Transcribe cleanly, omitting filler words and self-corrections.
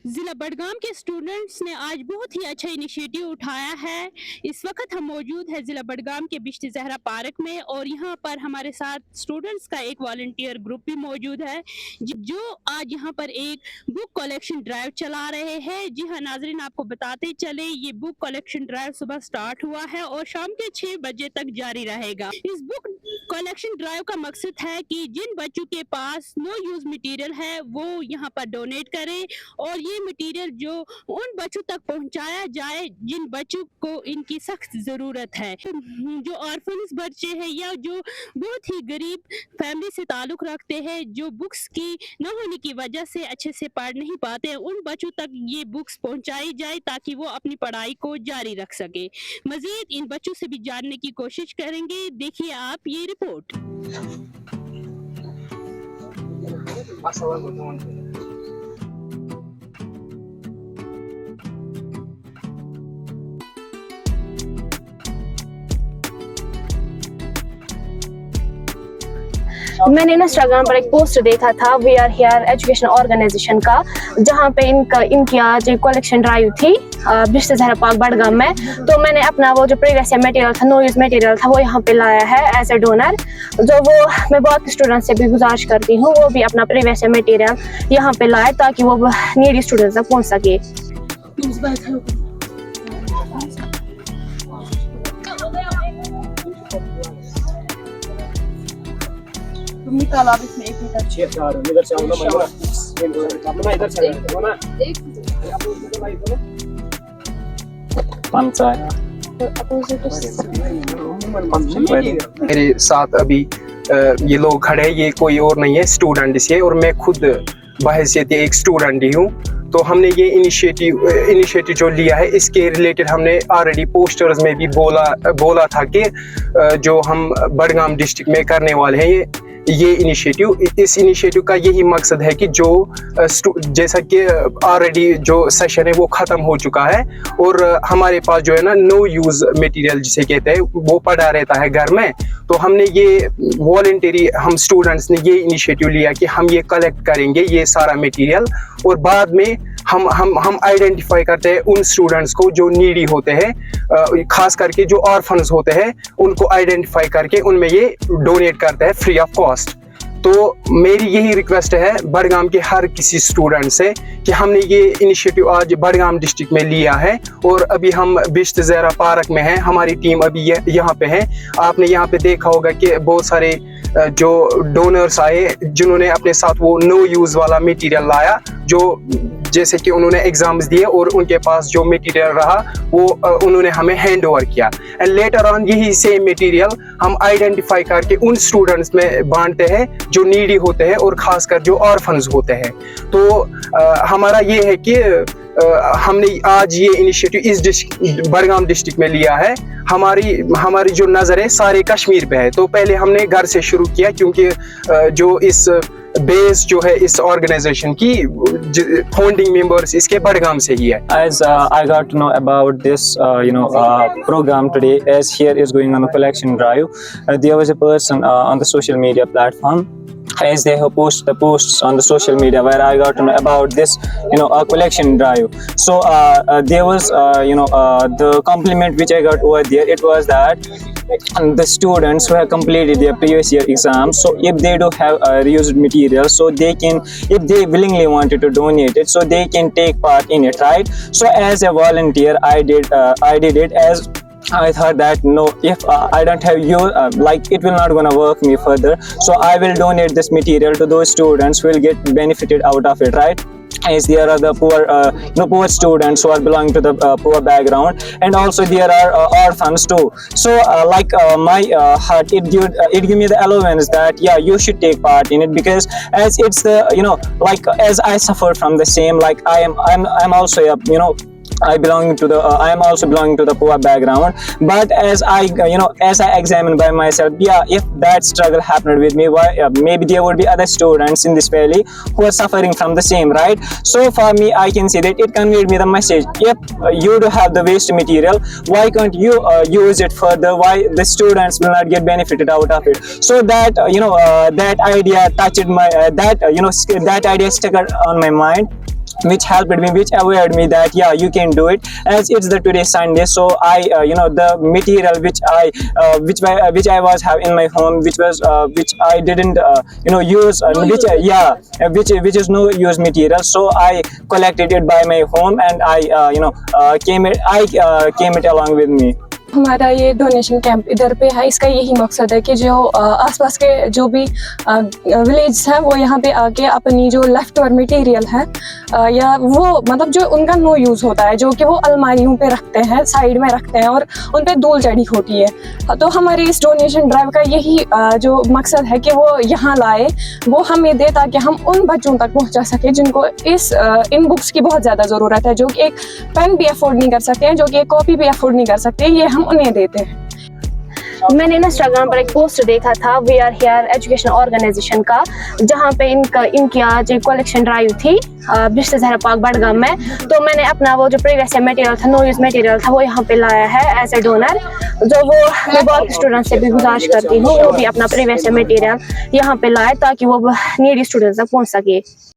जिला बडगाम के स्टूडेंट्स ने आज बहुत ही अच्छा इनिशिएटिव उठाया है। इस वक्त हम मौजूद है जिला बडगाम के बिश्ती ज़हरा पार्क में और यहाँ पर हमारे साथ स्टूडेंट्स का एक वॉलंटियर ग्रुप भी मौजूद है जो आज यहाँ पर एक बुक कलेक्शन ड्राइव चला रहे हैं। जी हाँ नाजरीन, आपको बताते चले ये बुक कलेक्शन ड्राइव सुबह स्टार्ट हुआ है और शाम के 6 बजे तक जारी रहेगा। इस बुक कलेक्शन ड्राइव का मकसद है कि जिन बच्चों के पास नो यूज मटेरियल है वो यहाँ पर डोनेट करें और ये मटेरियल जो उन बच्चों तक पहुंचाया जाए जिन बच्चों को इनकी सख्त जरूरत है। जो ऑर्फन्स बच्चे हैं या जो बहुत ही गरीब फैमिली से ताल्लुक रखते हैं, जो बुक्स की न होने की वजह से अच्छे से पढ़ नहीं पाते हैं, उन बच्चों तक ये बुक्स पहुंचाई जाए ताकि वो अपनी पढ़ाई को जारी रख सके। मजीद इन बच्चों से भी जानने की कोशिश करेंगे। देखिए आप ये रिपोर्ट। मैंने इंस्टाग्राम पर एक पोस्ट देखा था We Are Here Education Organization का, जहाँ पे इनकी आज एक कलेक्शन ड्राइव थी बिश्ती ज़हरा पार्क बडगाम में। तो मैंने अपना वो जो प्रीवियस मटेरियल था, नो यूज मटेरियल था, वो यहाँ पे लाया है एज ए डोनर। जो वो मैं बहुत स्टूडेंट्स से भी गुजारिश करती हूँ वो भी अपना प्रीवियस मटेरियल यहाँ पे लाए ताकि वो नीडी स्टूडेंट्स तक पहुँच सके। निकाला इसमें एक मीटर इधर से आओ ना अपना इधर से आओ ना मेरे साथ अभी ये लोग खड़े हैं, ये कोई और नहीं है, स्टूडेंट से, और मैं खुद बहैसियत एक स्टूडेंट ही हूँ। तो हमने ये इनिशिएटिव जो लिया है इसके रिलेटेड हमने ऑलरेडी पोस्टर्स में भी बोला था कि जो हम बडगाम डिस्ट्रिक्ट में करने वाले हैं ये इनिशिएटिव। इस इनिशिएटिव का यही मकसद है कि जो जैसा कि ऑलरेडी जो सेशन है वो ख़त्म हो चुका है और हमारे पास जो है ना नो यूज़ मटेरियल जिसे कहते हैं वो पड़ा रहता है घर में। तो हमने ये वॉलंटरी हम स्टूडेंट्स ने ये इनिशिएटिव लिया कि हम ये कलेक्ट करेंगे ये सारा मटेरियल और बाद में हम आइडेंटिफाई करते हैं उन स्टूडेंट्स को जो नीडी होते हैं, खास करके जो ऑर्फन्स होते हैं उनको आइडेंटिफाई करके उनमें ये डोनेट करते हैं फ्री ऑफ कॉस्ट। तो मेरी यही रिक्वेस्ट है बडगाम के हर किसी स्टूडेंट से कि हमने ये इनिशिएटिव आज बडगाम डिस्ट्रिक्ट में लिया है और अभी हम बिश्ती ज़हरा पार्क में हैं, हमारी टीम अभी यहाँ पे है। आपने यहाँ पे देखा होगा कि बहुत सारे जो डोनर्स आए जिन्होंने अपने साथ वो नो यूज़ वाला मटेरियल लाया, जो जैसे कि उन्होंने एग्जाम्स दिए और उनके पास जो मटेरियल रहा वो उन्होंने हमें हैंड ओवर किया एंड लेटर ऑन यही सेम मटेरियल हम आइडेंटिफाई करके उन स्टूडेंट्स में बांटते हैं जो नीडी होते हैं और खासकर जो ऑर्फन्स होते हैं। तो हमारा ये है कि हमने आज ये इनिशिएटिव इस बडगाम डिस्ट्रिक्ट में लिया है। हमारी जो नज़र है सारे कश्मीर पे है। तो पहले हमने घर से शुरू किया क्योंकि जो इस बेस जो है इस ऑर्गेनाइजेशन की फाउंडिंग मेंबर्स इसके बडगाम से ही है। As I got to know about this program today, as here is going on a collection drive, there was a person on the social media platform, as they have posted the posts on the social media where I got to know about this a collection drive. So there was the compliment which I got over there, it was that the students who have completed their previous year exams, so if they do have reused material, so they can, if they willingly wanted to donate it, so they can take part in it, right? So as a volunteer I did it, as I thought that no, if I don't have you, like it will not gonna work me further, so I will donate this material to those students who will get benefited out of it, right? As there are the poor students who are belonging to the poor background, and also there are orphans too. So my heart, it give me the allowance that yeah, you should take part in it, because as it's the like as I suffer from the same, like I'm also a I am also belonging to the poor background, but as I examine by myself, yeah, if that struggle happened with me, why maybe there would be other students in this valley who are suffering from the same, right? So for me, I can say that it conveyed me the message, if you do have the waste material, why can't you use it further? Why the students will not get benefited out of it? So that that idea touched my that idea stuck on my mind. which helped me, which assured me that yeah, you can do it, as it's the today Sunday. So I the material which I was have in my home, which I didn't use, which is no use material, so I collected it by my home, and I came it along with me. हमारा ये donation camp इधर पे है, इसका यही मकसद है कि जो आसपास के जो भी विलेज हैं वो यहाँ पे आके अपनी जो लेफ्ट ओवर मटेरियल है या वो मतलब जो उनका नो यूज़ होता है, जो कि वो अलमारियों पे रखते हैं, साइड में रखते हैं और उन पे धूल चढ़ी होती है। तो हमारे इस डोनेशन ड्राइव का यही जो मकसद है कि वो यहाँ लाए, वो हमें दे, ताकि हम उन बच्चों तक पहुँचा सके जिनको इन बुक्स की बहुत ज़्यादा ज़रूरत है, जो कि एक पेन भी अफोर्ड नहीं कर सकते हैं, जो कि एक कॉपी भी अफोर्ड नहीं कर सकते, ये हम उन्हें देते हैं। मैंने इंस्टाग्राम पर एक पोस्ट देखा था We Are Here Education Organization का, जहाँ पे इनकी आज एक कलेक्शन ड्राइव थी बिश्त ज़हरा पार्क बडगाम में। तो मैंने अपना वो जो प्रीवियस मटेरियल था, नो यूज मटेरियल था, वो यहाँ पे लाया है एज ए डोनर। जो मैं बहुत स्टूडेंट से भी गुजारिश करती हूँ वो भी अपना प्रीवियस मटेरियल यहाँ पे लाए, ताकि वो नीडी स्टूडेंट्स तक पहुँच सके।